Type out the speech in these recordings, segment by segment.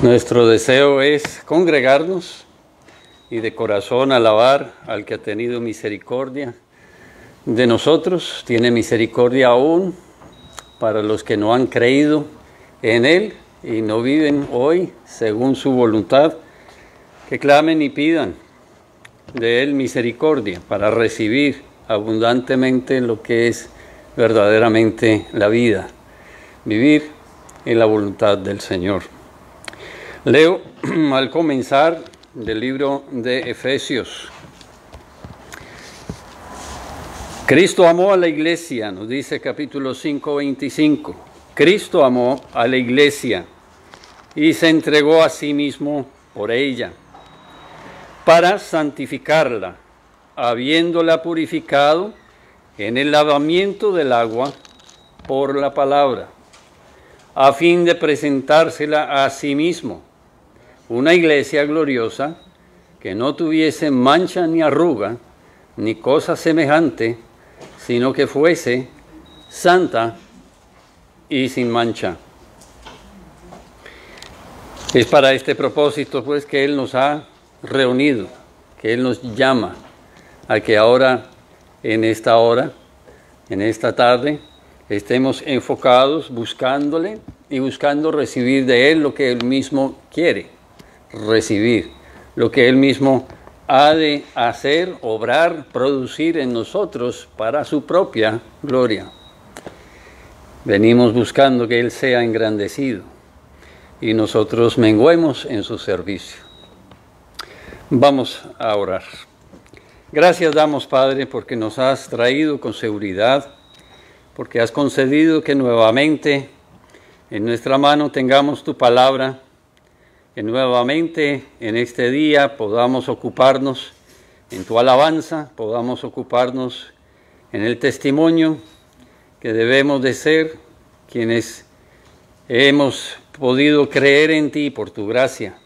Nuestro deseo es congregarnos y de corazón alabar al que ha tenido misericordia de nosotros. Tiene misericordia aún para los que no han creído en Él y no viven hoy según su voluntad, que clamen y pidan de Él misericordia para recibir abundantemente lo que es verdaderamente la vida, vivir en la voluntad del Señor. Leo al comenzar del libro de Efesios. Cristo amó a la iglesia, nos dice capítulo 5, 25. Cristo amó a la iglesia y se entregó a sí mismo por ella, para santificarla, habiéndola purificado en el lavamiento del agua por la palabra, a fin de presentársela a sí mismo, una iglesia gloriosa, que no tuviese mancha ni arruga, ni cosa semejante, sino que fuese santa y sin mancha. Es para este propósito, pues, que Él nos ha reunido, que Él nos llama a que ahora, en esta hora, en esta tarde, estemos enfocados, buscándole y buscando recibir de Él lo que Él mismo quiere recibir, lo que Él mismo ha de hacer, obrar, producir en nosotros para su propia gloria. Venimos buscando que Él sea engrandecido y nosotros menguemos en su servicio. Vamos a orar. Gracias damos, Padre, porque nos has traído con seguridad, porque has concedido que nuevamente en nuestra mano tengamos tu palabra, que nuevamente en este día podamos ocuparnos en tu alabanza, podamos ocuparnos en el testimonio que debemos de ser quienes hemos podido creer en ti por tu gracia,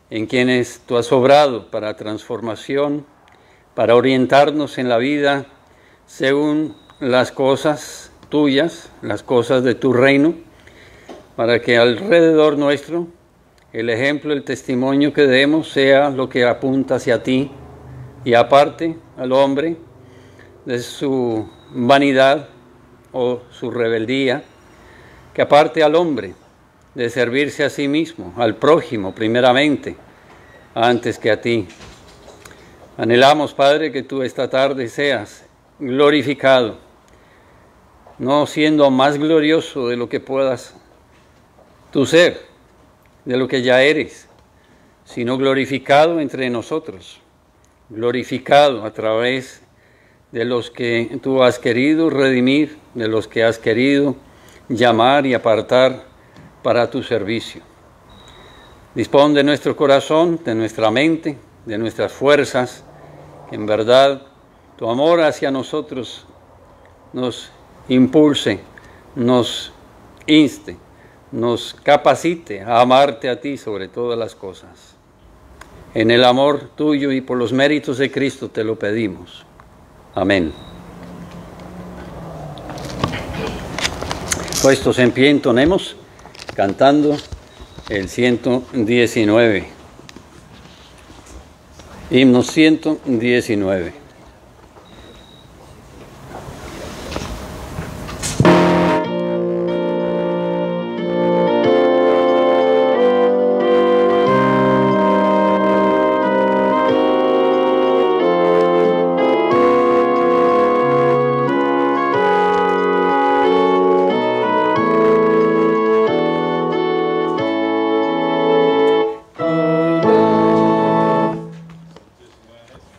en quienes tú has obrado para transformación, para orientarnos en la vida según las cosas tuyas, las cosas de tu reino, para que alrededor nuestro el ejemplo, el testimonio que demos sea lo que apunta hacia ti y aparte al hombre de su vanidad o su rebeldía, que aparte al hombre de servirse a sí mismo, al prójimo primeramente, antes que a ti. Anhelamos, Padre, que tú esta tarde seas glorificado, no siendo más glorioso de lo que puedas tú ser, de lo que ya eres, sino glorificado entre nosotros, glorificado a través de los que tú has querido redimir, de los que has querido llamar y apartar para tu servicio. Dispón de nuestro corazón, de nuestra mente, de nuestras fuerzas, que en verdad tu amor hacia nosotros nos impulse, nos inste, nos capacite a amarte a ti sobre todas las cosas. En el amor tuyo y por los méritos de Cristo te lo pedimos. Amén. Puestos en pie, entonemos cantando el 119. Himno 119.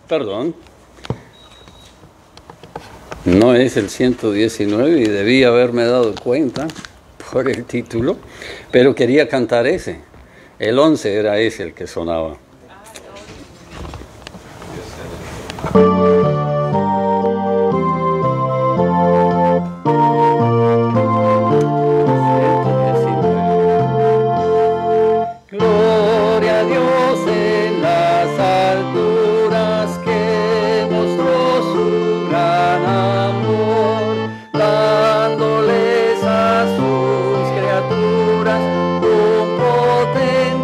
Perdón, no es el 119 y debí haberme dado cuenta por el título, pero quería cantar ese. El 11 era ese el que sonaba. Gloria a Dios en las alturas, que mostró su gran amor, dándoles a sus criaturas un potente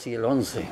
y el 11.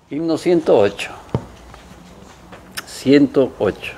Himno 108. 108.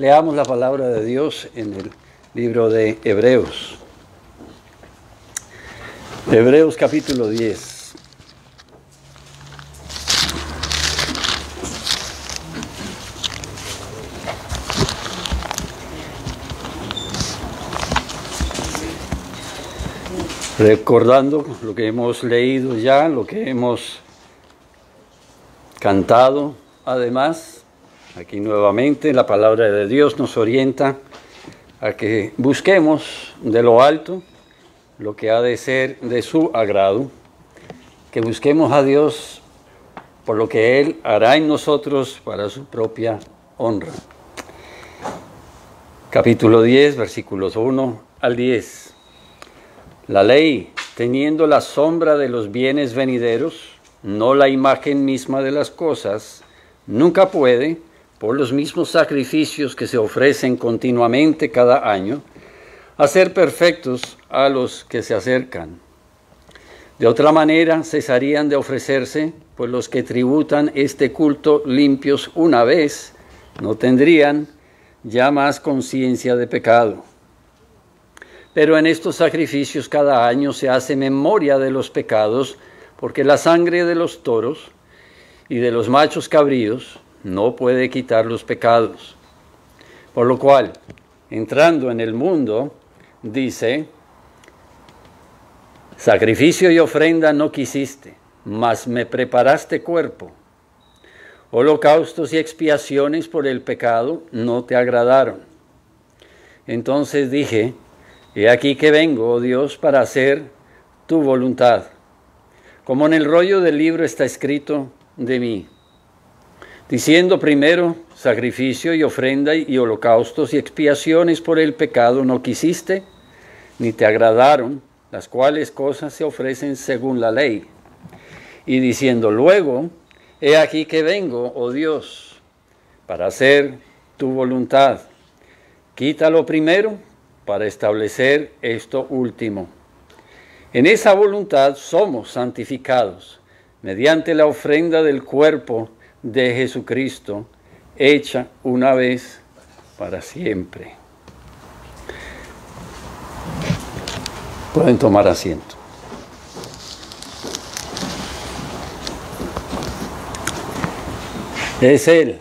Leamos la palabra de Dios en el libro de Hebreos. Hebreos capítulo 10. Recordando lo que hemos leído ya, lo que hemos cantado, además, aquí nuevamente la palabra de Dios nos orienta a que busquemos de lo alto lo que ha de ser de su agrado, que busquemos a Dios por lo que Él hará en nosotros para su propia honra. Capítulo 10, versículos 1 al 10. La ley, teniendo la sombra de los bienes venideros, no la imagen misma de las cosas, nunca puede, por los mismos sacrificios que se ofrecen continuamente cada año, hacer perfectos a los que se acercan. De otra manera cesarían de ofrecerse, pues los que tributan este culto limpios una vez no tendrían ya más conciencia de pecado. Pero en estos sacrificios cada año se hace memoria de los pecados, porque la sangre de los toros y de los machos cabríos no puede quitar los pecados. Por lo cual, entrando en el mundo, dice: sacrificio y ofrenda no quisiste, mas me preparaste cuerpo. Holocaustos y expiaciones por el pecado no te agradaron. Entonces dije: he aquí que vengo, oh Dios, para hacer tu voluntad. Como en el rollo del libro está escrito de mí, diciendo: primero sacrificio y ofrenda y holocaustos y expiaciones por el pecado no quisiste, ni te agradaron, las cuales cosas se ofrecen según la ley. Y diciendo luego: he aquí que vengo, oh Dios, para hacer tu voluntad. Quítalo primero para establecer esto último. En esa voluntad somos santificados, mediante la ofrenda del cuerpo de Jesucristo, hecha una vez para siempre. Pueden tomar asiento. Es Él,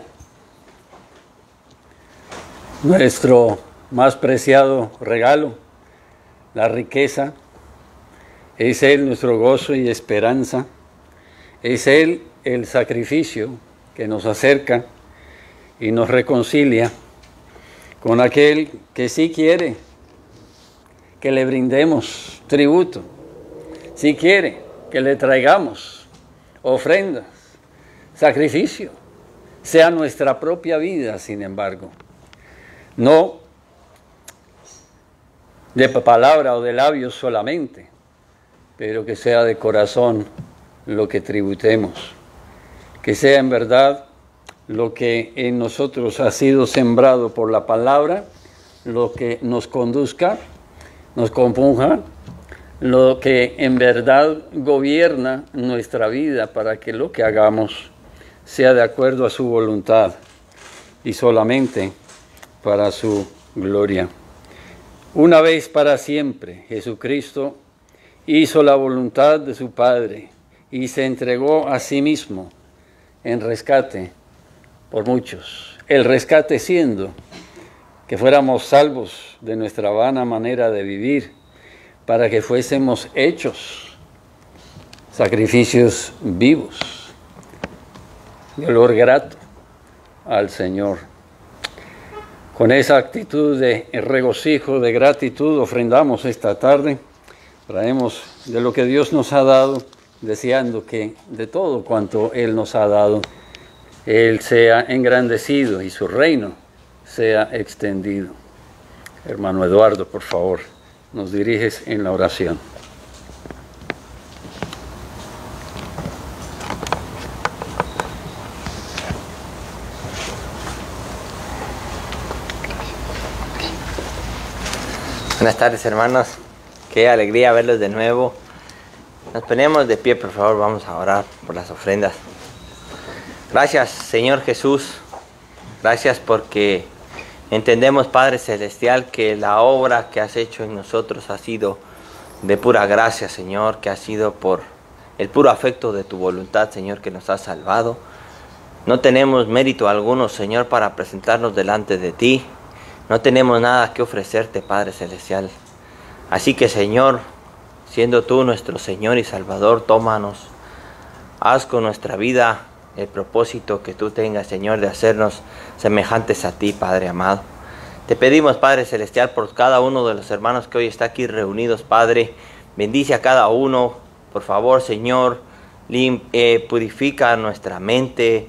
nuestro más preciado regalo, la riqueza. Es Él nuestro gozo y esperanza. Es Él el sacrificio que nos acerca y nos reconcilia con aquel que sí quiere que le brindemos tributo, sí quiere que le traigamos ofrendas, sacrificio, sea nuestra propia vida, sin embargo. No de palabra o de labios solamente, pero que sea de corazón lo que tributemos, que sea en verdad lo que en nosotros ha sido sembrado por la palabra, lo que nos conduzca, nos compunja, lo que en verdad gobierna nuestra vida para que lo que hagamos sea de acuerdo a su voluntad y solamente para su gloria. Una vez para siempre, Jesucristo hizo la voluntad de su Padre y se entregó a sí mismo en rescate por muchos. El rescate siendo que fuéramos salvos de nuestra vana manera de vivir, para que fuésemos hechos sacrificios vivos, de olor grato al Señor. Con esa actitud de regocijo, de gratitud, ofrendamos esta tarde. Traemos de lo que Dios nos ha dado, deseando que de todo cuanto Él nos ha dado, Él sea engrandecido y su reino sea extendido. Hermano Eduardo, por favor, nos diriges en la oración. Buenas tardes, hermanos. Qué alegría verlos de nuevo. Nos ponemos de pie, por favor. Vamos a orar por las ofrendas. Gracias, Señor Jesús. Gracias porque entendemos, Padre Celestial, que la obra que has hecho en nosotros ha sido de pura gracia, Señor, que ha sido por el puro afecto de tu voluntad, Señor, que nos has salvado. No tenemos mérito alguno, Señor, para presentarnos delante de ti. No tenemos nada que ofrecerte, Padre Celestial. Así que, Señor, siendo tú nuestro Señor y Salvador, tómanos. Haz con nuestra vida el propósito que tú tengas, Señor, de hacernos semejantes a ti, Padre amado. Te pedimos, Padre Celestial, por cada uno de los hermanos que hoy está aquí reunidos, Padre. Bendice a cada uno, por favor, Señor. Purifica nuestra mente.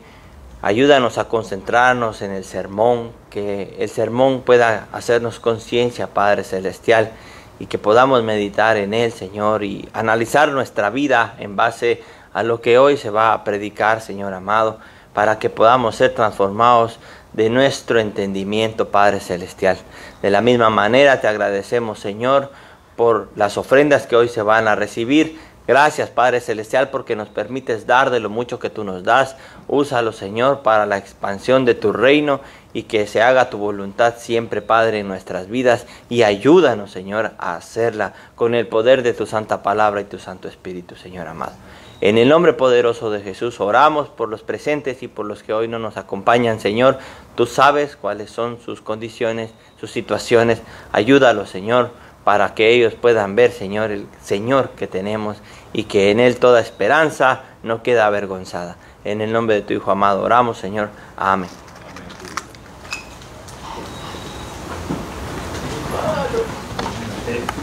Ayúdanos a concentrarnos en el sermón, que el sermón pueda hacernos conciencia, Padre Celestial, y que podamos meditar en él, Señor, y analizar nuestra vida en base a lo que hoy se va a predicar, Señor amado, para que podamos ser transformados de nuestro entendimiento, Padre Celestial. De la misma manera te agradecemos, Señor, por las ofrendas que hoy se van a recibir. Gracias, Padre Celestial, porque nos permites dar de lo mucho que tú nos das. Úsalo, Señor, para la expansión de tu reino y que se haga tu voluntad siempre, Padre, en nuestras vidas. Y ayúdanos, Señor, a hacerla con el poder de tu santa palabra y tu Santo Espíritu, Señor amado. En el nombre poderoso de Jesús oramos por los presentes y por los que hoy no nos acompañan, Señor. Tú sabes cuáles son sus condiciones, sus situaciones. Ayúdalos, Señor, para que ellos puedan ver, Señor, el Señor que tenemos y que en Él toda esperanza no queda avergonzada. En el nombre de tu Hijo amado oramos, Señor. Amén.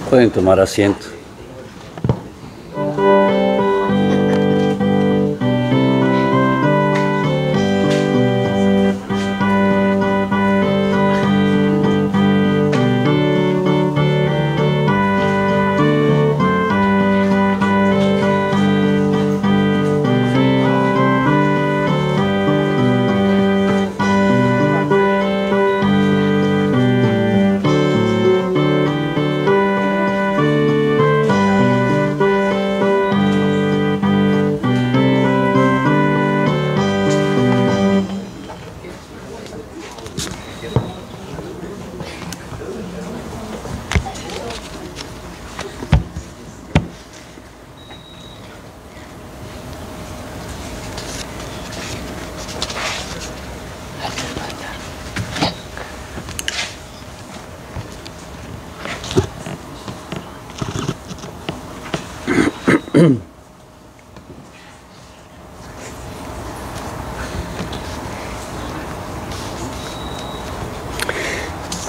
Pueden tomar asiento.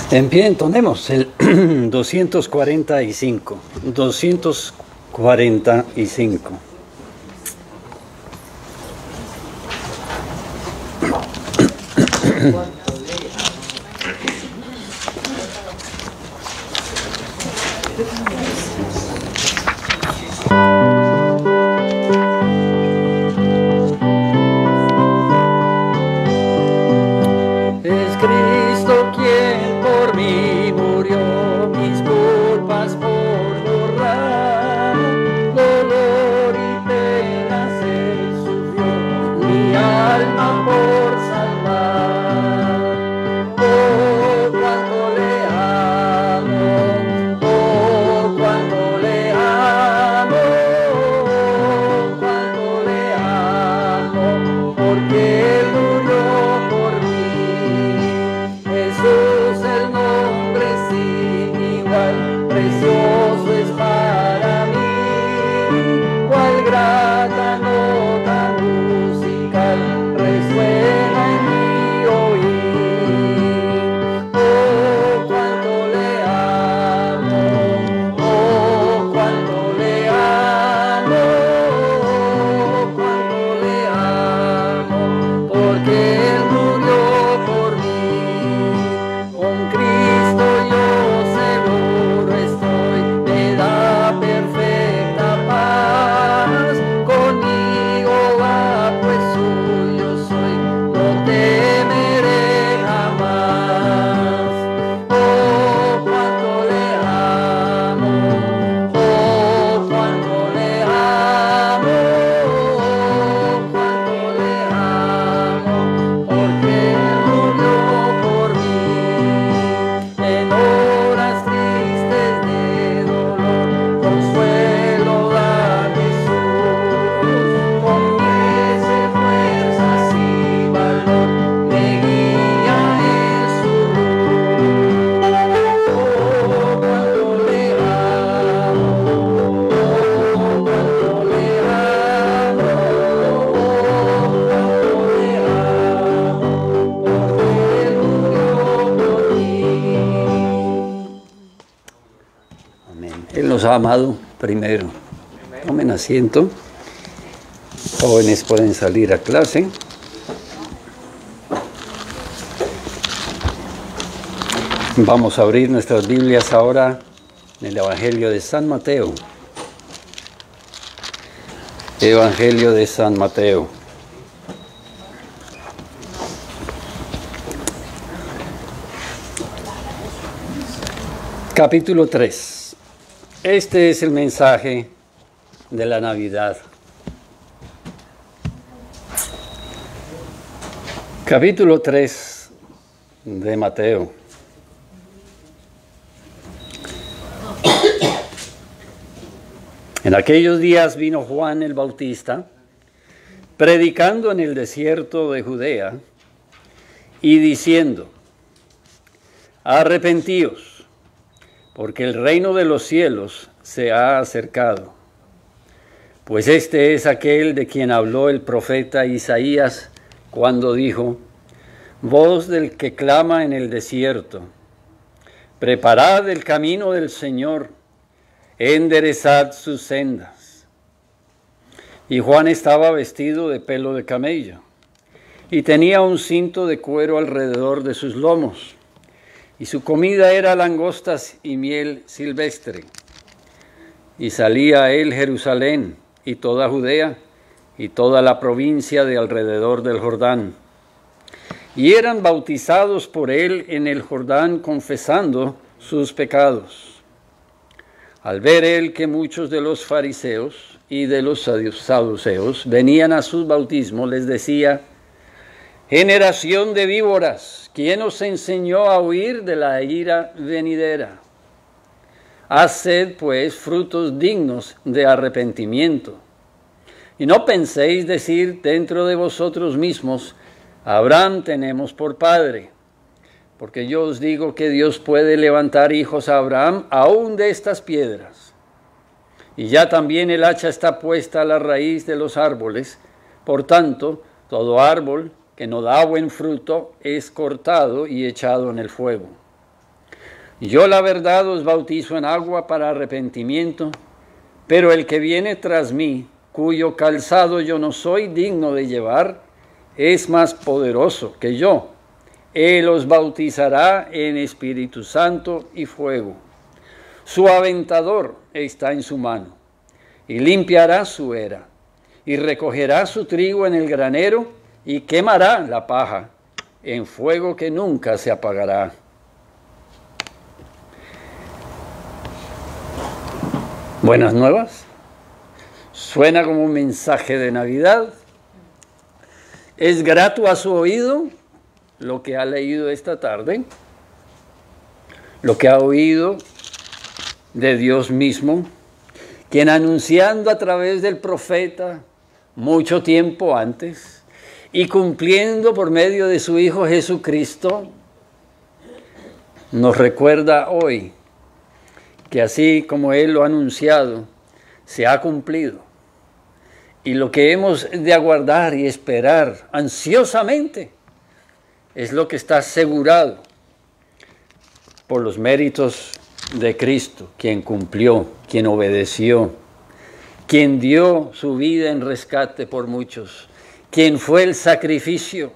En pie, entonemos el 245. 245. Alma por salvar. ha amado primero. Tomen asiento. Jóvenes pueden salir a clase. Vamos a abrir nuestras Biblias ahora en el Evangelio de San Mateo. Evangelio de San Mateo. Capítulo 3. Este es el mensaje de la Navidad. Capítulo 3 de Mateo. En aquellos días vino Juan el Bautista, predicando en el desierto de Judea, y diciendo: arrepentíos, porque el reino de los cielos se ha acercado. Pues este es aquel de quien habló el profeta Isaías cuando dijo: voz del que clama en el desierto, preparad el camino del Señor, enderezad sus sendas. Y Juan estaba vestido de pelo de camello, y tenía un cinto de cuero alrededor de sus lomos, y su comida era langostas y miel silvestre. Y salía a él Jerusalén, y toda Judea, y toda la provincia de alrededor del Jordán. Y eran bautizados por él en el Jordán, confesando sus pecados. Al ver él que muchos de los fariseos y de los saduceos venían a su bautismo, les decía: generación de víboras, ¿quién os enseñó a huir de la ira venidera? Haced pues frutos dignos de arrepentimiento. Y no penséis decir dentro de vosotros mismos: Abraham tenemos por padre. Porque yo os digo que Dios puede levantar hijos a Abraham aún de estas piedras. Y ya también el hacha está puesta a la raíz de los árboles. Por tanto, todo árbol que no da buen fruto es cortado y echado en el fuego. Yo la verdad os bautizo en agua para arrepentimiento, pero el que viene tras mí, cuyo calzado yo no soy digno de llevar, es más poderoso que yo. Él os bautizará en Espíritu Santo y fuego. Su aventador está en su mano, y limpiará su era, y recogerá su trigo en el granero, y quemará la paja en fuego que nunca se apagará. Buenas nuevas. Suena como un mensaje de Navidad. ¿Es grato a su oído lo que ha leído esta tarde? Lo que ha oído de Dios mismo, quien anunciando a través del profeta mucho tiempo antes y cumpliendo por medio de su Hijo Jesucristo, nos recuerda hoy que así como Él lo ha anunciado, se ha cumplido. Y lo que hemos de aguardar y esperar ansiosamente es lo que está asegurado por los méritos de Cristo, quien cumplió, quien obedeció, quien dio su vida en rescate por muchos, quien fue el sacrificio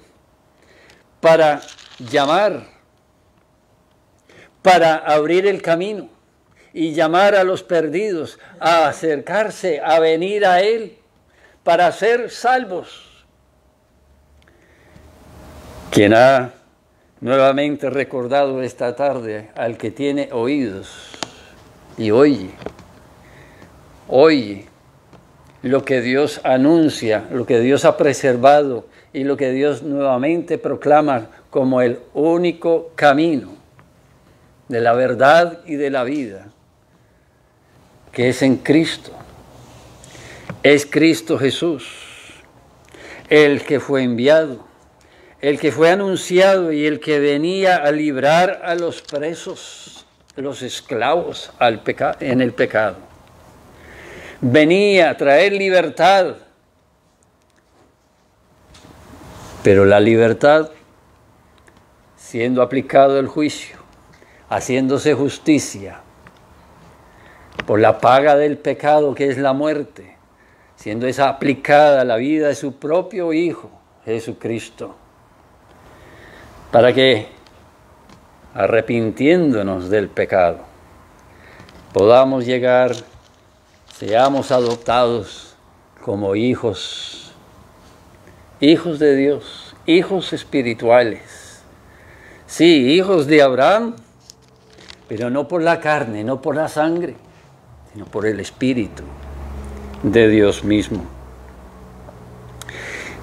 para llamar, para abrir el camino y llamar a los perdidos a acercarse, a venir a Él para ser salvos. Quien ha nuevamente recordado esta tarde al que tiene oídos y oye lo que Dios anuncia, lo que Dios ha preservado y lo que Dios nuevamente proclama como el único camino de la verdad y de la vida, que es en Cristo. Es Cristo Jesús, el que fue enviado, el que fue anunciado y el que venía a librar a los presos, los esclavos en el pecado. Venía a traer libertad, pero la libertad, siendo aplicado el juicio, haciéndose justicia, por la paga del pecado que es la muerte, siendo esa aplicada a la vida de su propio Hijo, Jesucristo, para que, arrepintiéndonos del pecado, podamos llegar, seamos adoptados como hijos de Dios, hijos espirituales. Sí, hijos de Abraham, pero no por la carne, no por la sangre, sino por el Espíritu de Dios mismo.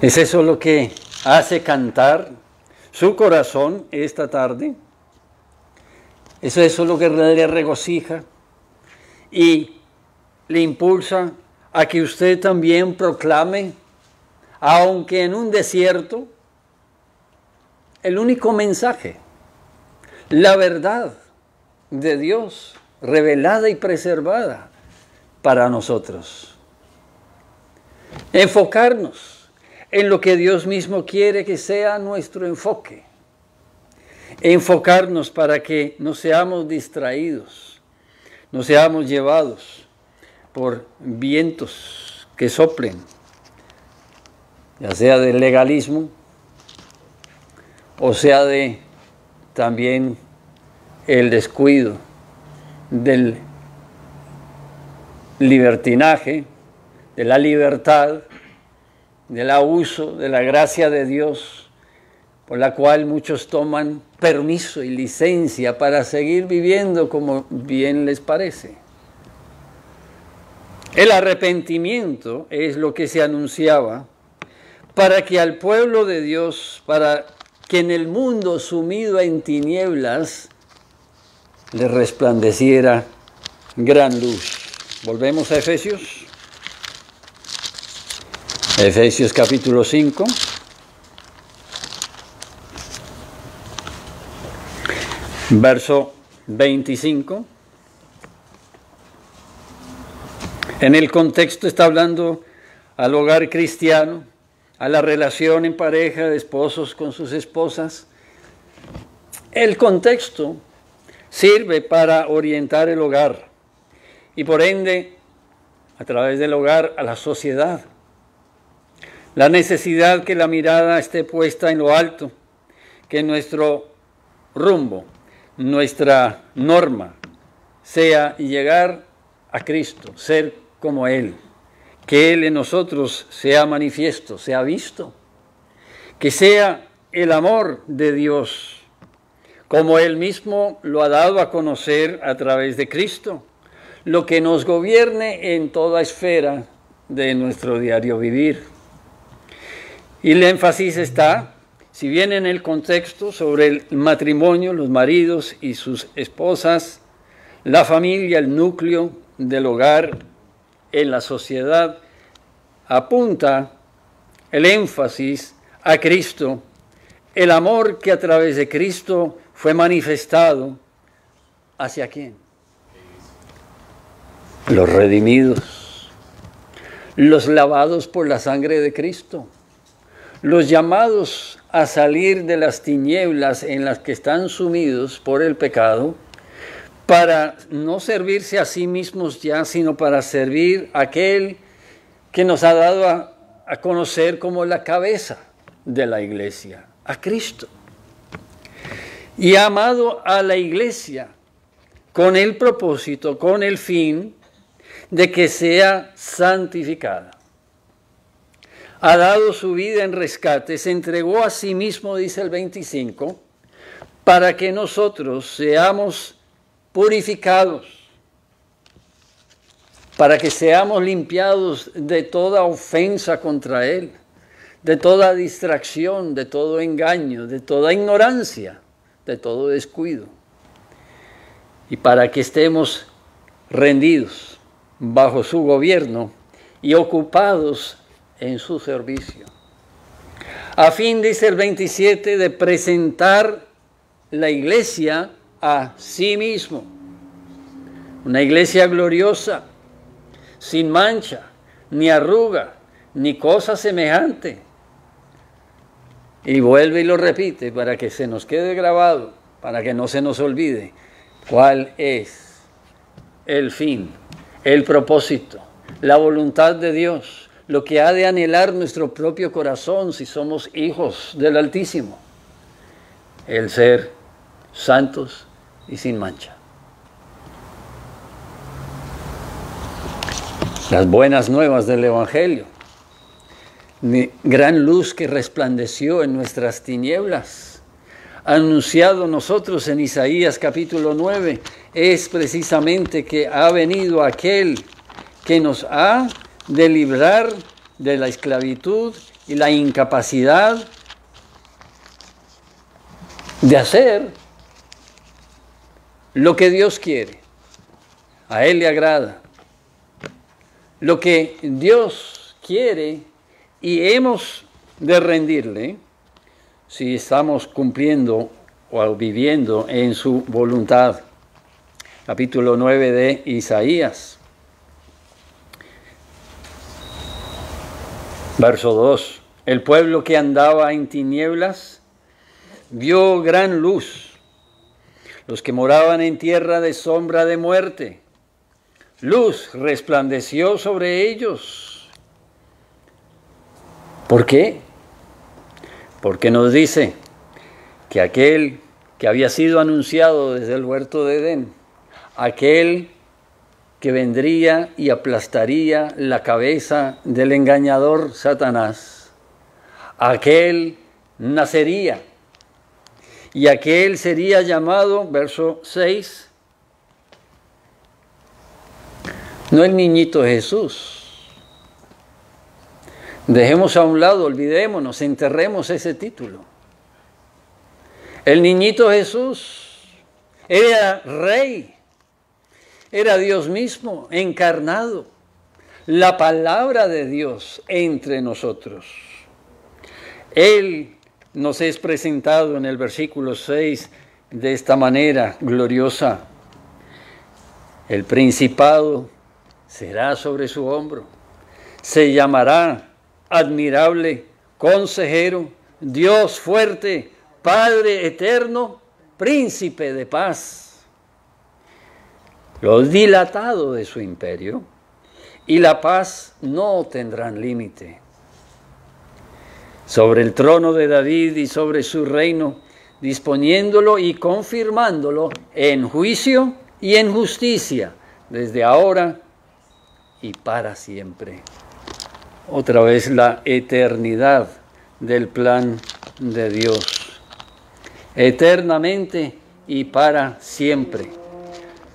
¿Es eso lo que hace cantar su corazón esta tarde? ¿Es eso lo que le regocija y le impulsa a que usted también proclame, aunque en un desierto, el único mensaje, la verdad de Dios revelada y preservada para nosotros? Enfocarnos en lo que Dios mismo quiere que sea nuestro enfoque. Enfocarnos para que no seamos distraídos, no seamos llevados por vientos que soplen, ya sea del legalismo, o sea de también el descuido, del libertinaje, de la libertad, del abuso de la gracia de Dios, por la cual muchos toman permiso y licencia para seguir viviendo como bien les parece. El arrepentimiento es lo que se anunciaba para que al pueblo de Dios, para que en el mundo sumido en tinieblas, le resplandeciera gran luz. Volvemos a Efesios. Efesios capítulo 5. Verso 25. En el contexto está hablando al hogar cristiano, a la relación en pareja de esposos con sus esposas. El contexto sirve para orientar el hogar y por ende, a través del hogar, a la sociedad. La necesidad que la mirada esté puesta en lo alto, que nuestro rumbo, nuestra norma sea llegar a Cristo, ser como Él, que Él en nosotros sea manifiesto, sea visto, que sea el amor de Dios, como Él mismo lo ha dado a conocer a través de Cristo, lo que nos gobierne en toda esfera de nuestro diario vivir. Y el énfasis está, si bien en el contexto sobre el matrimonio, los maridos y sus esposas, la familia, el núcleo del hogar en la sociedad, apunta el énfasis a Cristo, el amor que a través de Cristo fue manifestado. ¿Hacia quién? Los redimidos, los lavados por la sangre de Cristo, los llamados a salir de las tinieblas en las que están sumidos por el pecado, para no servirse a sí mismos ya, sino para servir a aquel que nos ha dado a conocer como la cabeza de la iglesia, a Cristo. Y ha amado a la iglesia con el propósito, con el fin de que sea santificada. Ha dado su vida en rescate, se entregó a sí mismo, dice el 25, para que nosotros seamos purificados, para que seamos limpiados de toda ofensa contra Él, de toda distracción, de todo engaño, de toda ignorancia, de todo descuido, y para que estemos rendidos bajo su gobierno y ocupados en su servicio, a fin, dice el 27, de presentar la iglesia a sí mismo, una iglesia gloriosa, sin mancha, ni arruga, ni cosa semejante. Y vuelve y lo repite para que se nos quede grabado, para que no se nos olvide cuál es el fin el propósito, la voluntad de Dios, lo que ha de anhelar nuestro propio corazón si somos hijos del Altísimo, el ser santos y sin mancha. Las buenas nuevas del Evangelio, gran luz que resplandeció en nuestras tinieblas, anunciado nosotros en Isaías capítulo 9, es precisamente que ha venido aquel que nos ha de librar de la esclavitud y la incapacidad de hacer lo que Dios quiere. A Él le agrada. Lo que Dios quiere y hemos de rendirle si estamos cumpliendo o viviendo en su voluntad. Capítulo 9 de Isaías. Verso 2. El pueblo que andaba en tinieblas vio gran luz. Los que moraban en tierra de sombra de muerte, luz resplandeció sobre ellos. ¿Por qué? Porque nos dice que aquel que había sido anunciado desde el huerto de Edén, aquel que vendría y aplastaría la cabeza del engañador Satanás, aquel nacería y aquel sería llamado, verso 6, no el niñito Jesús. Dejemos a un lado, olvidémonos, enterremos ese título. El niñito Jesús era rey, era Dios mismo encarnado, la palabra de Dios entre nosotros. Él nos es presentado en el versículo 6 de esta manera gloriosa. El principado será sobre su hombro, se llamará admirable, consejero, Dios fuerte, Padre eterno, príncipe de paz. Lo dilatado de su imperio y la paz no tendrán límite. Sobre el trono de David y sobre su reino, disponiéndolo y confirmándolo en juicio y en justicia, desde ahora y para siempre. Otra vez la eternidad del plan de Dios. Eternamente y para siempre.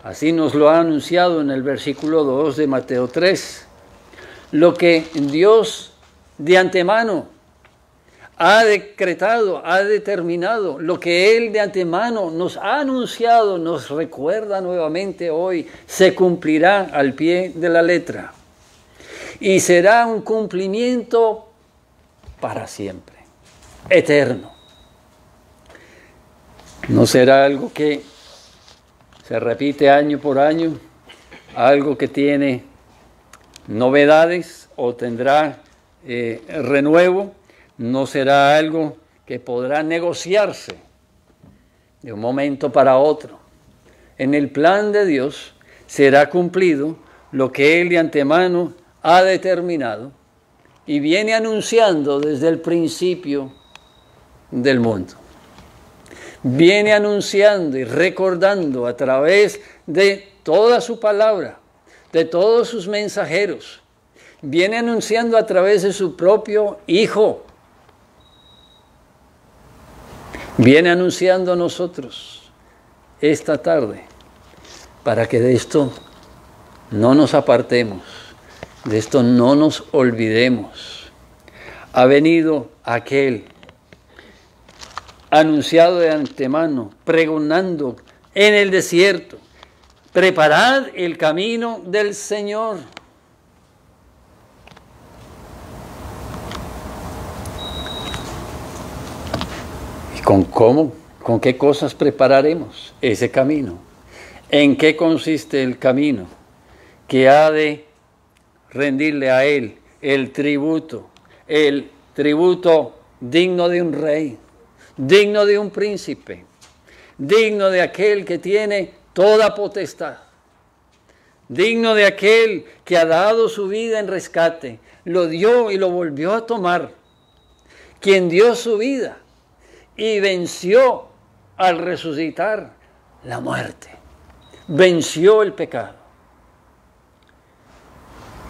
Así nos lo ha anunciado en el versículo 2 de Mateo 3. Lo que Dios de antemano ha decretado, ha determinado, lo que Él de antemano nos ha anunciado, nos recuerda nuevamente hoy, se cumplirá al pie de la letra. Y será un cumplimiento para siempre, eterno. No será algo que se repite año por año, algo que tiene novedades o tendrá renuevo, no será algo que podrá negociarse de un momento para otro. En el plan de Dios será cumplido lo que Él de antemano ha determinado y viene anunciando desde el principio del mundo. Viene anunciando y recordando a través de toda su palabra, de todos sus mensajeros. Viene anunciando a través de su propio Hijo. Viene anunciando a nosotros esta tarde para que de esto no nos apartemos. De esto no nos olvidemos. Ha venido aquel anunciado de antemano, pregonando en el desierto, preparad el camino del Señor. ¿Y con qué cosas prepararemos ese camino? ¿En qué consiste el camino? Que ha de rendirle a Él el tributo digno de un rey, digno de un príncipe, digno de aquel que tiene toda potestad, digno de aquel que ha dado su vida en rescate, lo dio y lo volvió a tomar, quien dio su vida y venció al resucitar la muerte, venció el pecado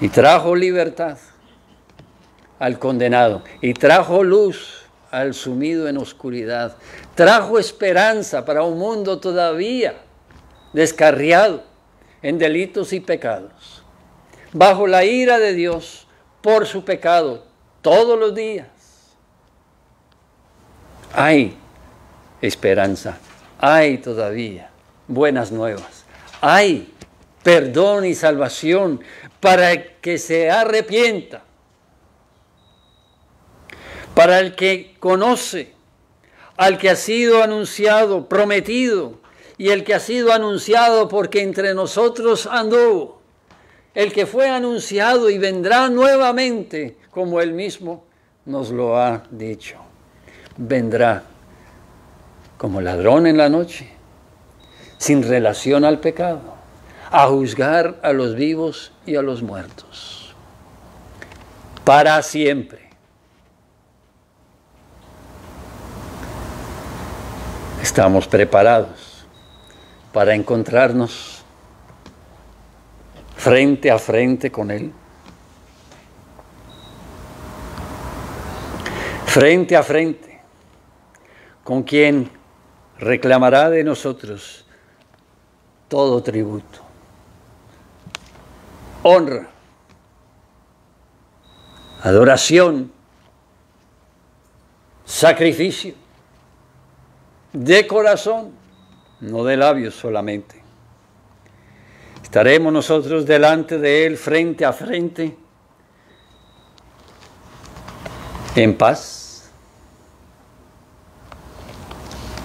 y trajo libertad al condenado y trajo luz al sumido en oscuridad, trajo esperanza para un mundo todavía descarriado en delitos y pecados, bajo la ira de Dios por su pecado todos los días. Hay esperanza, hay todavía buenas nuevas, hay perdón y salvación para el que se arrepienta, para el que conoce al que ha sido anunciado, prometido, y el que ha sido anunciado porque entre nosotros anduvo, el que fue anunciado y vendrá nuevamente, como él mismo nos lo ha dicho. Vendrá como ladrón en la noche, sin relación al pecado, a juzgar a los vivos y a los muertos, para siempre. Estamos preparados para encontrarnos frente a frente con Él. Frente a frente con quien reclamará de nosotros todo tributo, honra, adoración, sacrificio, de corazón, no de labios solamente. Estaremos nosotros delante de Él frente a frente, en paz.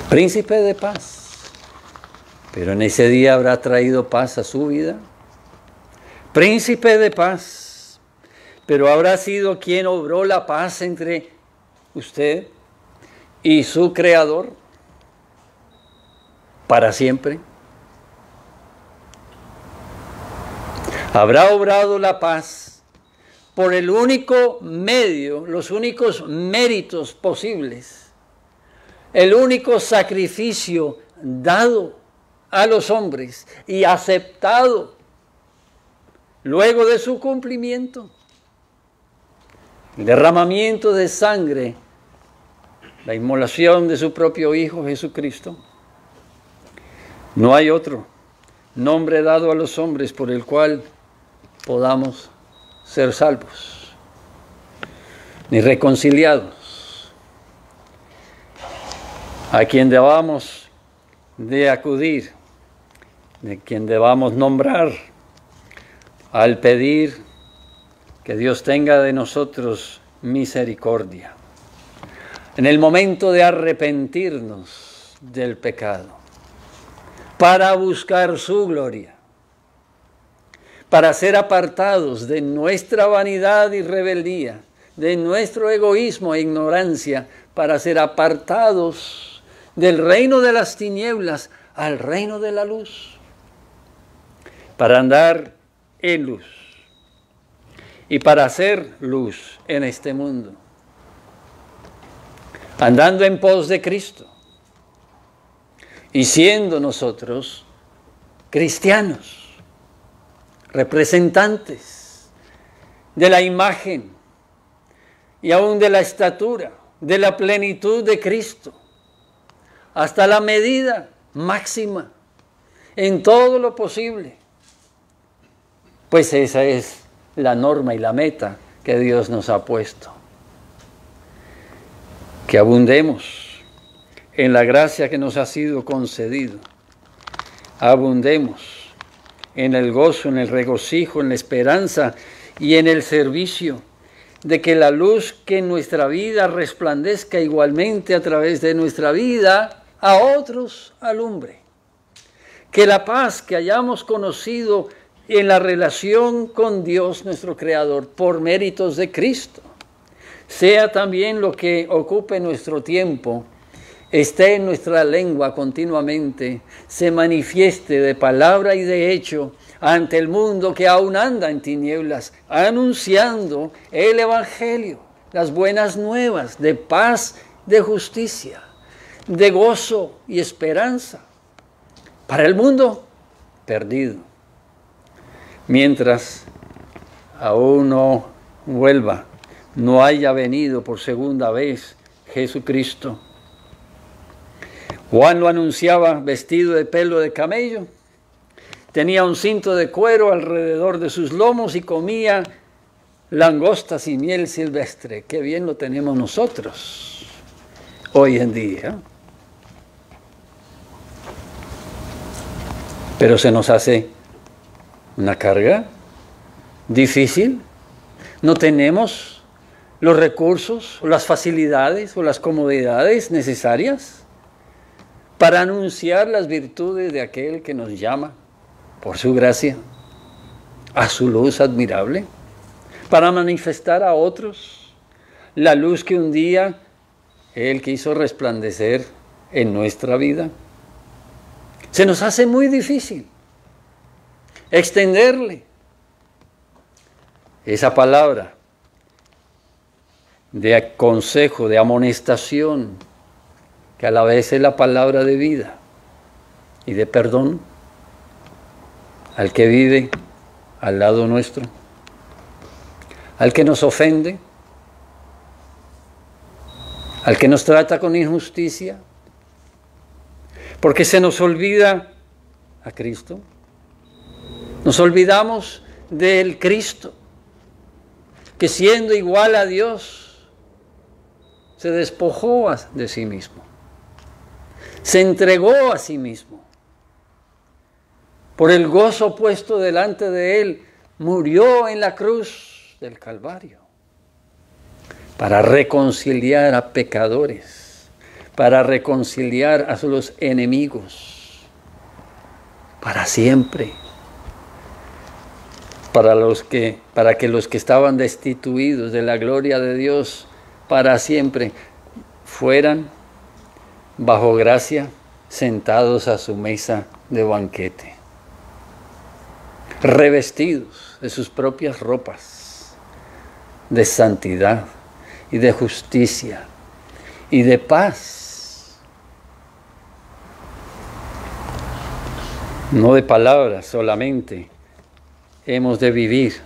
Príncipe de paz, pero en ese día habrá traído paz a su vida. Príncipe de paz, pero habrá sido quien obró la paz entre usted y su Creador para siempre. Habrá obrado la paz por el único medio, los únicos méritos posibles, el único sacrificio dado a los hombres y aceptado luego de su cumplimiento, el derramamiento de sangre, la inmolación de su propio Hijo Jesucristo. No hay otro nombre dado a los hombres por el cual podamos ser salvos, ni reconciliados, a quien debamos de acudir, de quien debamos nombrar al pedir que Dios tenga de nosotros misericordia, en el momento de arrepentirnos del pecado, para buscar su gloria, para ser apartados de nuestra vanidad y rebeldía, de nuestro egoísmo e ignorancia, para ser apartados del reino de las tinieblas al reino de la luz, para andar en luz y para hacer luz en este mundo, andando en pos de Cristo y siendo nosotros cristianos, representantes de la imagen y aún de la estatura, de la plenitud de Cristo, hasta la medida máxima, en todo lo posible. Pues esa es la norma y la meta que Dios nos ha puesto. Que abundemos en la gracia que nos ha sido concedido. Abundemos en el gozo, en el regocijo, en la esperanza y en el servicio de que la luz que en nuestra vida resplandezca igualmente a través de nuestra vida a otros alumbre. Que la paz que hayamos conocido en la relación con Dios nuestro Creador por méritos de Cristo sea también lo que ocupe nuestro tiempo, esté en nuestra lengua continuamente, se manifieste de palabra y de hecho ante el mundo que aún anda en tinieblas, anunciando el Evangelio, las buenas nuevas de paz, de justicia, de gozo y esperanza para el mundo perdido. Mientras aún no vuelva, no haya venido por segunda vez Jesucristo. Juan lo anunciaba vestido de pelo de camello, tenía un cinto de cuero alrededor de sus lomos y comía langostas y miel silvestre. Qué bien lo tenemos nosotros hoy en día. Pero se nos hace una carga difícil. No tenemos los recursos, o las facilidades o las comodidades necesarias para anunciar las virtudes de aquel que nos llama por su gracia a su luz admirable, para manifestar a otros la luz que un día Él quiso resplandecer en nuestra vida. Se nos hace muy difícil extenderle esa palabra de consejo, de amonestación, que a la vez es la palabra de vida y de perdón al que vive al lado nuestro, al que nos ofende, al que nos trata con injusticia, porque se nos olvida a Cristo. Nos olvidamos del Cristo, que siendo igual a Dios, se despojó de sí mismo, se entregó a sí mismo. Por el gozo puesto delante de Él, murió en la cruz del Calvario, para reconciliar a pecadores, para reconciliar a los enemigos, para siempre. Para que los que estaban destituidos de la gloria de Dios para siempre fueran bajo gracia, sentados a su mesa de banquete, revestidos de sus propias ropas de santidad y de justicia y de paz, no de palabras solamente. Hemos de vivir.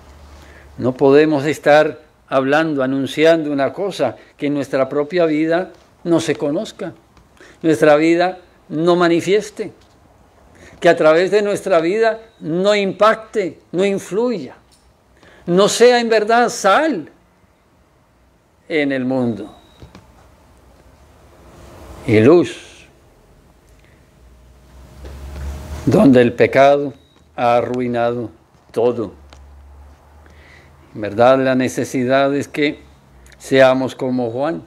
No podemos estar hablando, anunciando una cosa que en nuestra propia vida no se conozca, nuestra vida no manifieste, que a través de nuestra vida no impacte, no influya, no sea en verdad sal en el mundo y luz, donde el pecado ha arruinado todo. En verdad, la necesidad es que seamos como Juan.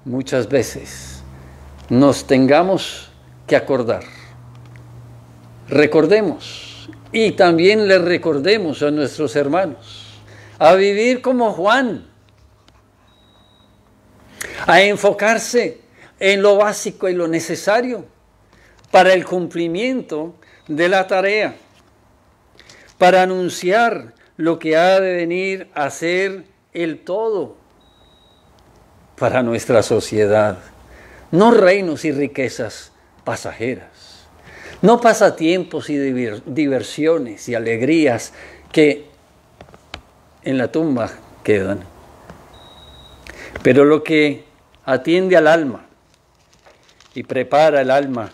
Muchas veces nos tengamos que acordar. Recordemos y también le recordemos a nuestros hermanos a vivir como Juan, a enfocarse en lo básico y lo necesario para el cumplimiento de la tarea, para anunciar lo que ha de venir a ser el todo para nuestra sociedad. No reinos y riquezas pasajeras, no pasatiempos y diversiones y alegrías que en la tumba quedan, pero lo que atiende al alma y prepara el alma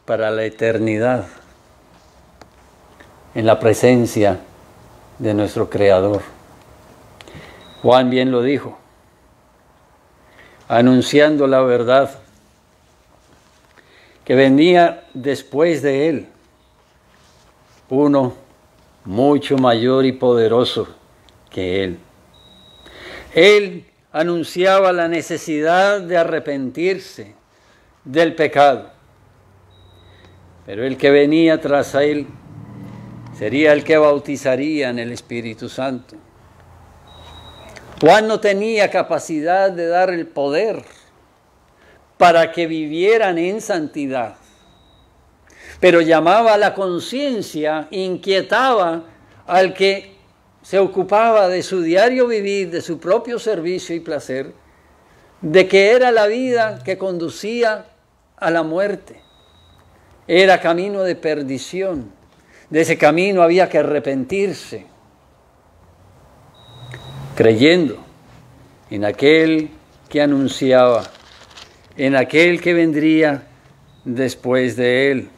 para la eternidad en la presencia de nuestro Creador. Juan bien lo dijo, anunciando la verdad que venía después de él, uno mucho mayor y poderoso que él. Él anunciaba la necesidad de arrepentirse del pecado, pero el que venía tras él sería el que bautizaría en el Espíritu Santo. Juan no tenía capacidad de dar el poder para que vivieran en santidad, pero llamaba a la conciencia, inquietaba al que se ocupaba de su diario vivir, de su propio servicio y placer, de que era la vida que conducía a la muerte. Era camino de perdición. De ese camino había que arrepentirse, creyendo en aquel que anunciaba, en aquel que vendría después de él,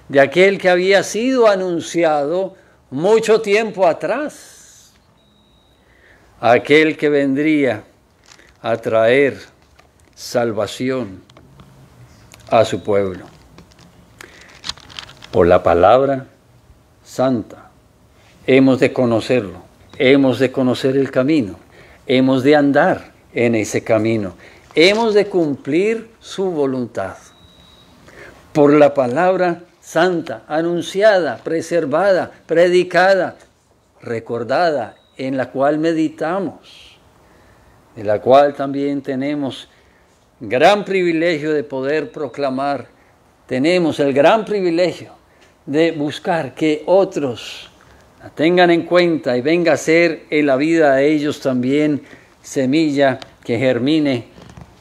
de aquel que había sido anunciado mucho tiempo atrás, aquel que vendría a traer salvación a su pueblo. Por la palabra santa hemos de conocerlo, hemos de conocer el camino, hemos de andar en ese camino, hemos de cumplir su voluntad. Por la palabra santa, anunciada, preservada, predicada, recordada, en la cual meditamos, de la cual también tenemos gran privilegio de poder proclamar, tenemos el gran privilegio de buscar que otros la tengan en cuenta y venga a ser en la vida de ellos también semilla que germine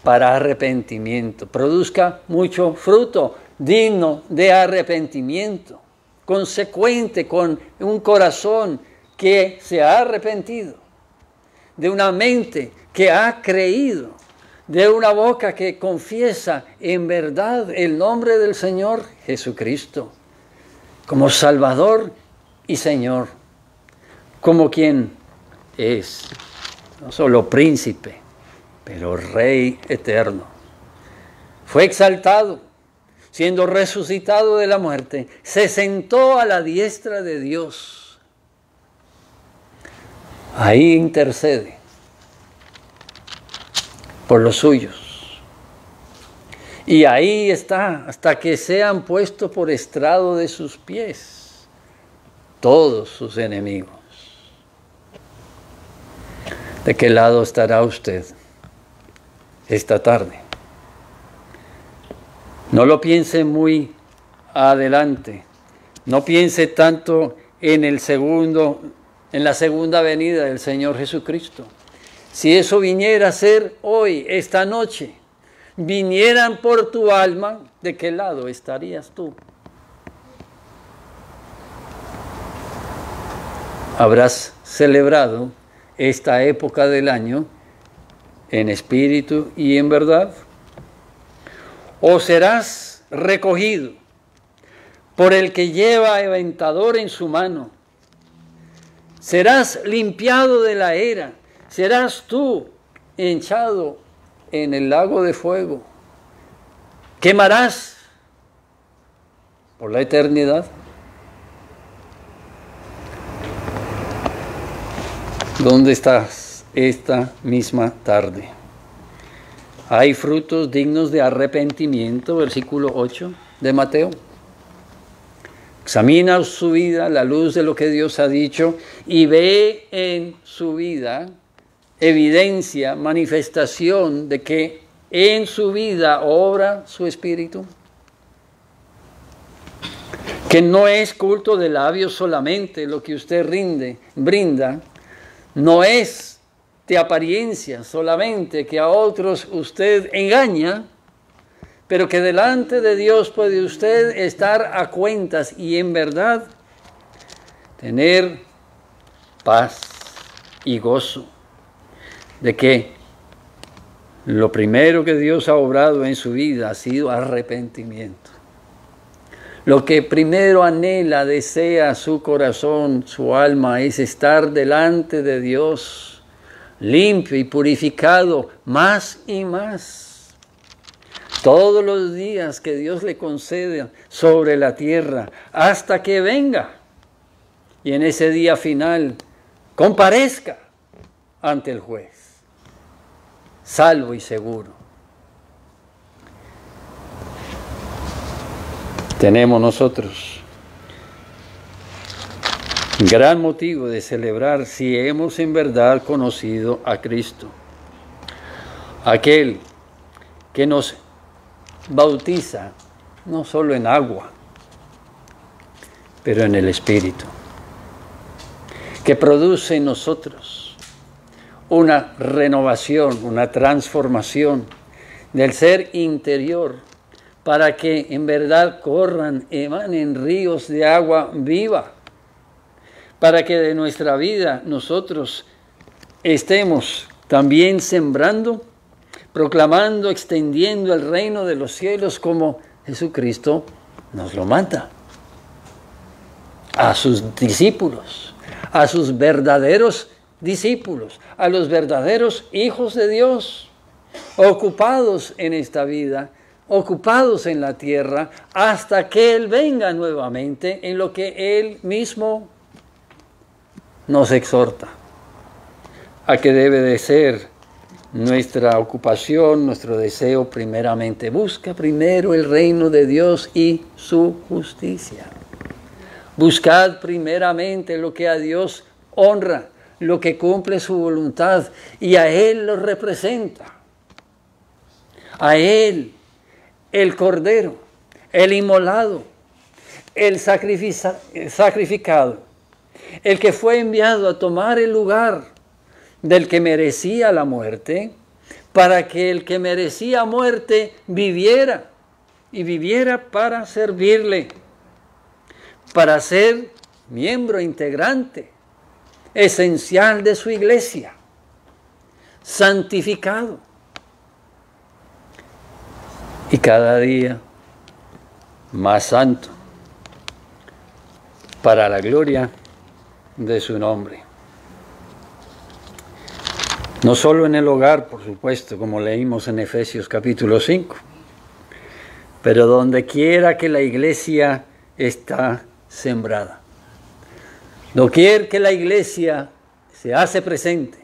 para arrepentimiento, produzca mucho fruto digno de arrepentimiento, consecuente con un corazón que se ha arrepentido, de una mente que ha creído, de una boca que confiesa en verdad el nombre del Señor Jesucristo como Salvador y Señor, como quien es no solo príncipe, pero Rey eterno. Fue exaltado, siendo resucitado de la muerte, se sentó a la diestra de Dios. Ahí intercede por los suyos. Y ahí está, hasta que sean puestos por estrado de sus pies todos sus enemigos. ¿De qué lado estará usted esta tarde? No lo piense muy adelante. No piense tanto en la segunda venida del Señor Jesucristo. Si eso viniera a ser hoy, esta noche, vinieran por tu alma, ¿de qué lado estarías tú? Habrás celebrado esta época del año en espíritu y en verdad, o serás recogido por el que lleva aventador en su mano, serás limpiado de la era, serás tú echado en el lago de fuego, quemarás por la eternidad. ¿Dónde estás esta misma tarde? Hay frutos dignos de arrepentimiento, versículo 8 de Mateo. Examina su vida a la luz de lo que Dios ha dicho y ve en su vida evidencia, manifestación de que en su vida obra su Espíritu. Que no es culto de labios solamente lo que usted brinda, no es de apariencia solamente que a otros usted engaña, pero que delante de Dios puede usted estar a cuentas y en verdad tener paz y gozo de que lo primero que Dios ha obrado en su vida ha sido arrepentimiento. Lo que primero anhela, desea su corazón, su alma, es estar delante de Dios, limpio y purificado más y más. Todos los días que Dios le concede sobre la tierra, hasta que venga y en ese día final comparezca ante el juez, salvo y seguro. Tenemos nosotros gran motivo de celebrar si hemos en verdad conocido a Cristo, aquel que nos bautiza no solo en agua, pero en el Espíritu, que produce en nosotros una renovación, una transformación del ser interior, para que en verdad corran, emanen ríos de agua viva, para que de nuestra vida nosotros estemos también sembrando, proclamando, extendiendo el reino de los cielos como Jesucristo nos lo manda a sus discípulos, a sus verdaderos discípulos, a los verdaderos hijos de Dios, ocupados en esta vida, ocupados en la tierra, hasta que Él venga nuevamente en lo que Él mismo nos exhorta a que debe de ser nuestra ocupación, nuestro deseo primeramente. Busca primero el reino de Dios y su justicia. Buscad primeramente lo que a Dios honra, lo que cumple su voluntad, y a Él lo representa. A Él, el Cordero, el inmolado, el sacrificado, el que fue enviado a tomar el lugar del que merecía la muerte, para que el que merecía muerte viviera, y viviera para servirle, para ser miembro integrante, esencial de su iglesia, santificado. Y cada día más santo, para la gloria de su nombre. No solo en el hogar, por supuesto, como leímos en Efesios capítulo 5, pero donde quiera que la iglesia está sembrada. Doquier que la iglesia se hace presente,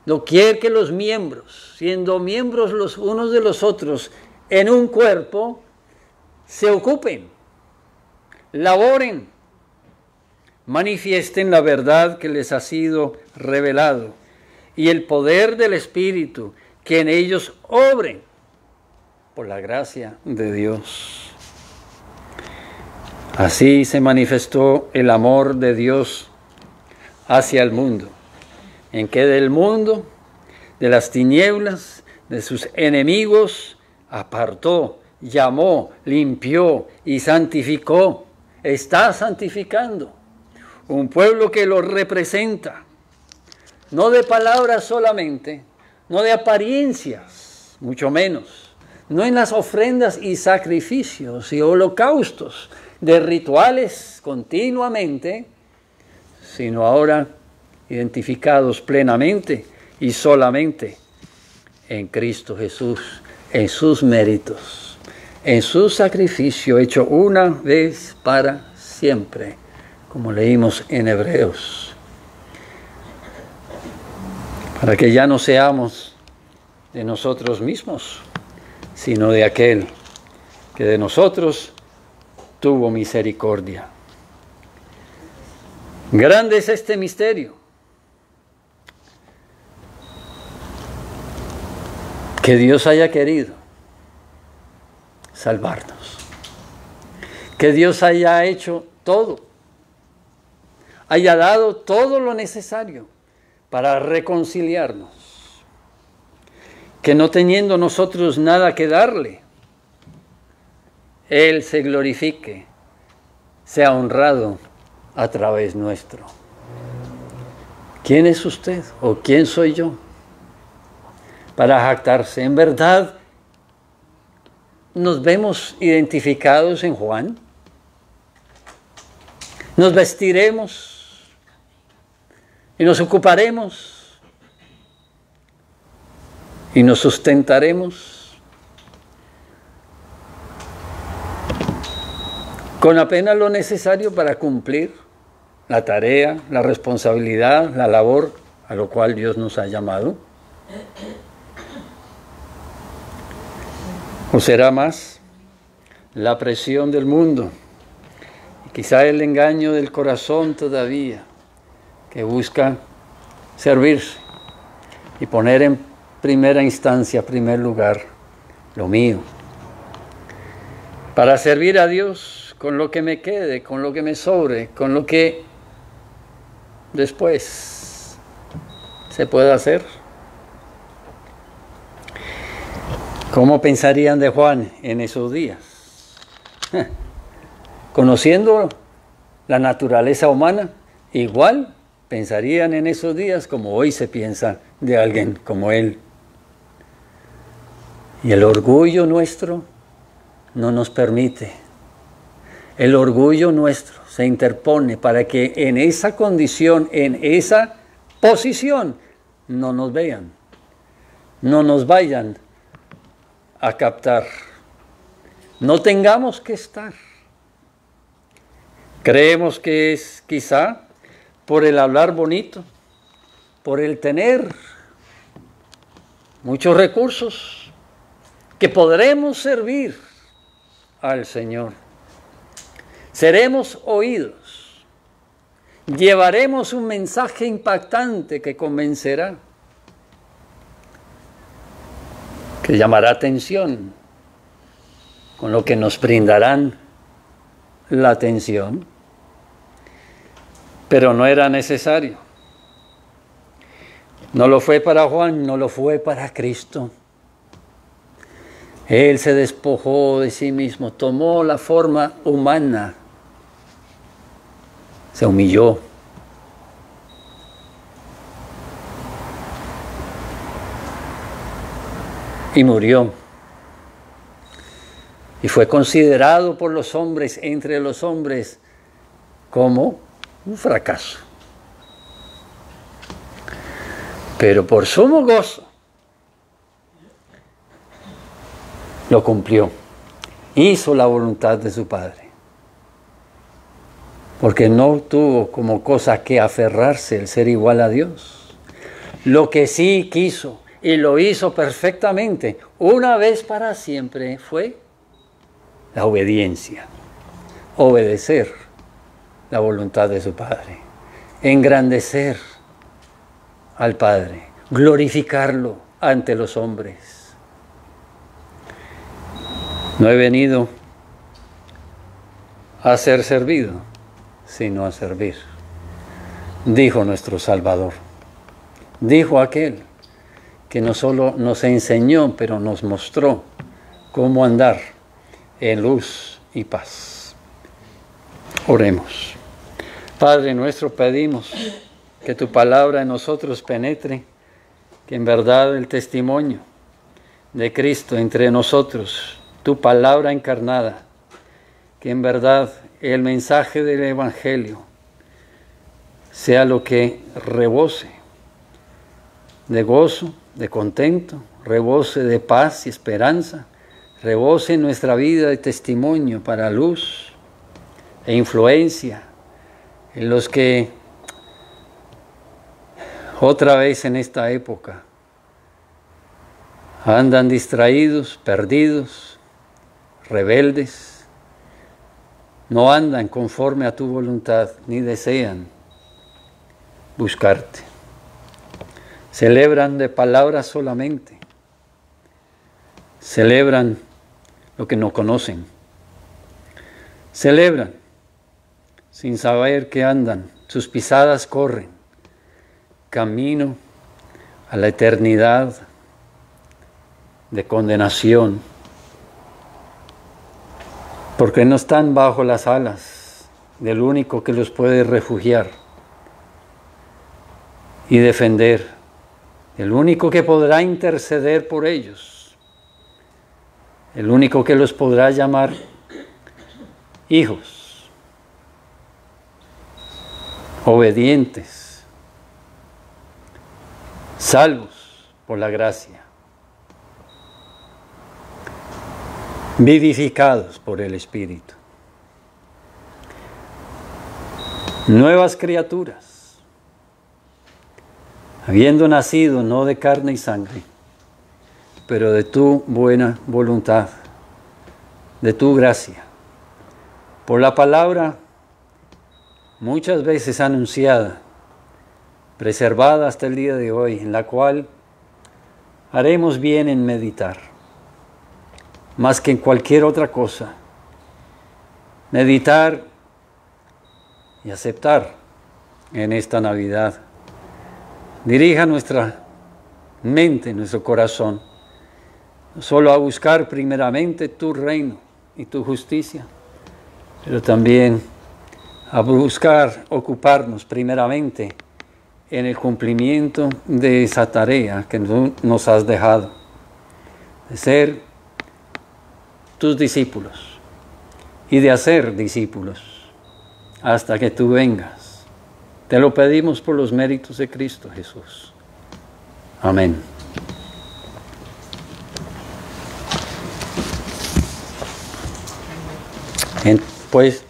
doquier que los miembros, siendo miembros los unos de los otros en un cuerpo, se ocupen, laboren, manifiesten la verdad que les ha sido revelado y el poder del Espíritu que en ellos obren por la gracia de Dios. Así se manifestó el amor de Dios hacia el mundo, en que del mundo, de las tinieblas, de sus enemigos, apartó, llamó, limpió y santificó. Está santificando un pueblo que lo representa, no de palabras solamente, no de apariencias, mucho menos, no en las ofrendas y sacrificios y holocaustos de rituales continuamente, sino ahora identificados plenamente y solamente en Cristo Jesús, en sus méritos, en su sacrificio hecho una vez para siempre, como leímos en Hebreos, para que ya no seamos de nosotros mismos, sino de aquel que de nosotros tuvo misericordia. Grande es este misterio, que Dios haya querido salvarnos, que Dios haya hecho todo, haya dado todo lo necesario para reconciliarnos, que no teniendo nosotros nada que darle, Él se glorifique, sea honrado a través nuestro. ¿Quién es usted o quién soy yo para jactarse? ¿En verdad nos vemos identificados en Juan? ¿Nos vestiremos y nos ocuparemos y nos sustentaremos con apenas lo necesario para cumplir la tarea, la responsabilidad, la labor a lo cual Dios nos ha llamado? ¿O será más la presión del mundo y quizá el engaño del corazón todavía, que busca servirse y poner en primera instancia, primer lugar, lo mío? Para servir a Dios con lo que me quede, con lo que me sobre, con lo que después se pueda hacer. ¿Cómo pensarían de Juan en esos días? Conociendo la naturaleza humana, igual pensarían en esos días como hoy se piensa de alguien como él. Y el orgullo nuestro no nos permite. El orgullo nuestro se interpone para que en esa condición, en esa posición, no nos vean, no nos vayan a captar, no tengamos que estar. Creemos que es quizá por el hablar bonito, por el tener muchos recursos, que podremos servir al Señor. Seremos oídos, llevaremos un mensaje impactante que convencerá, que llamará atención, con lo que nos brindarán la atención, pero no era necesario. No lo fue para Juan, no lo fue para Cristo. Él se despojó de sí mismo, tomó la forma humana, se humilló. Y murió. Y fue considerado por los hombres, entre los hombres, como un fracaso. Pero por sumo gozo lo cumplió. Hizo la voluntad de su Padre. Porque no tuvo como cosa que aferrarse el ser igual a Dios. Lo que sí quiso, y lo hizo perfectamente, una vez para siempre, fue la obediencia. Obedecer la voluntad de su Padre. Engrandecer al Padre. Glorificarlo ante los hombres. No he venido a ser servido, sino a servir. Dijo nuestro Salvador. Dijo aquel que no solo nos enseñó, pero nos mostró cómo andar en luz y paz. Oremos. Padre nuestro, pedimos que tu palabra en nosotros penetre, que en verdad el testimonio de Cristo entre nosotros, tu palabra encarnada, que en verdad el mensaje del Evangelio sea lo que rebose de gozo, de contento, rebose de paz y esperanza, rebose en nuestra vida de testimonio para luz e influencia en los que otra vez en esta época andan distraídos, perdidos, rebeldes, no andan conforme a tu voluntad ni desean buscarte. Celebran de palabras solamente, celebran lo que no conocen, celebran sin saber que andan, sus pisadas corren camino a la eternidad de condenación, porque no están bajo las alas del único que los puede refugiar y defender, el único que podrá interceder por ellos, el único que los podrá llamar hijos, obedientes, salvos por la gracia, vivificados por el Espíritu, nuevas criaturas, habiendo nacido no de carne y sangre, pero de tu buena voluntad, de tu gracia, por la palabra muchas veces anunciada, preservada hasta el día de hoy, en la cual haremos bien en meditar, más que en cualquier otra cosa, meditar y aceptar en esta Navidad. Dirija nuestra mente, nuestro corazón, no solo a buscar primeramente tu reino y tu justicia, pero también a buscar ocuparnos primeramente en el cumplimiento de esa tarea que nos has dejado, de ser tus discípulos y de hacer discípulos hasta que tú vengas. Te lo pedimos por los méritos de Cristo Jesús. Amén. Pues,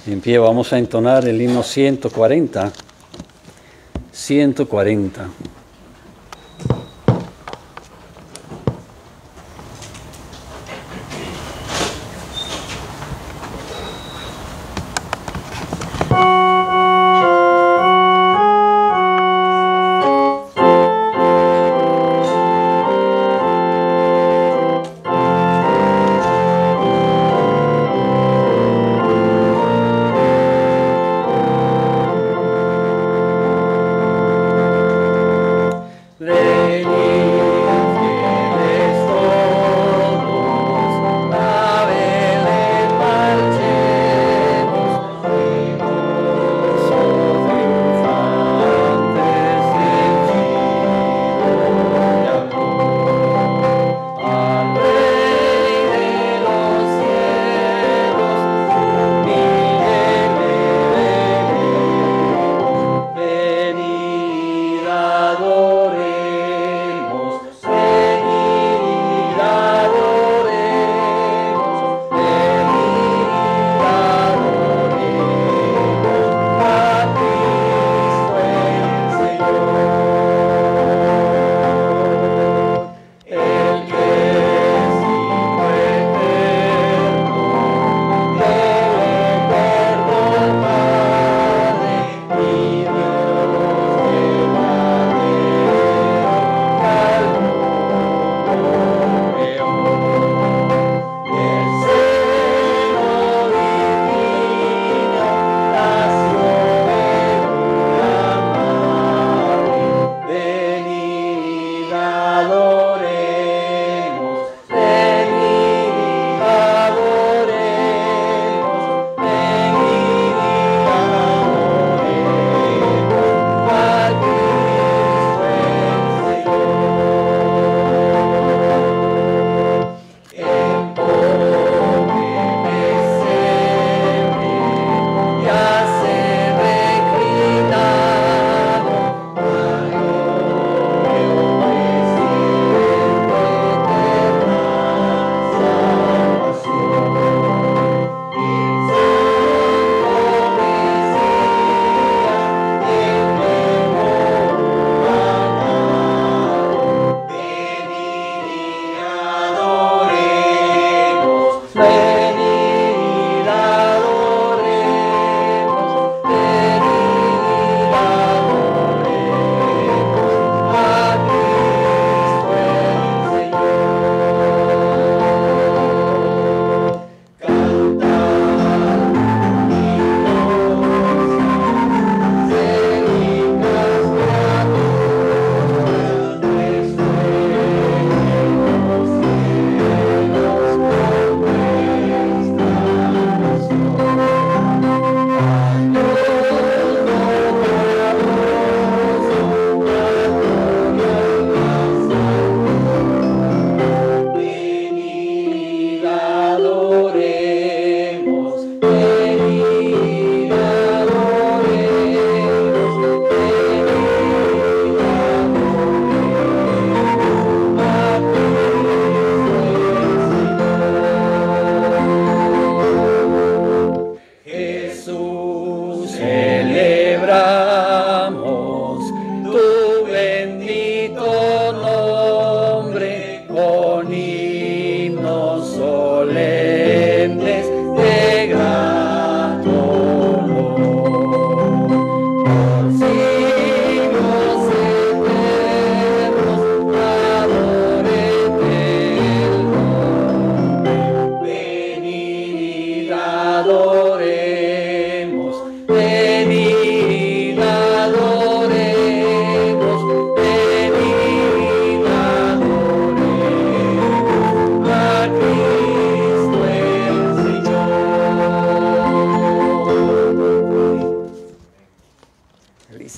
en pie vamos a entonar el himno 140. 140.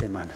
semana.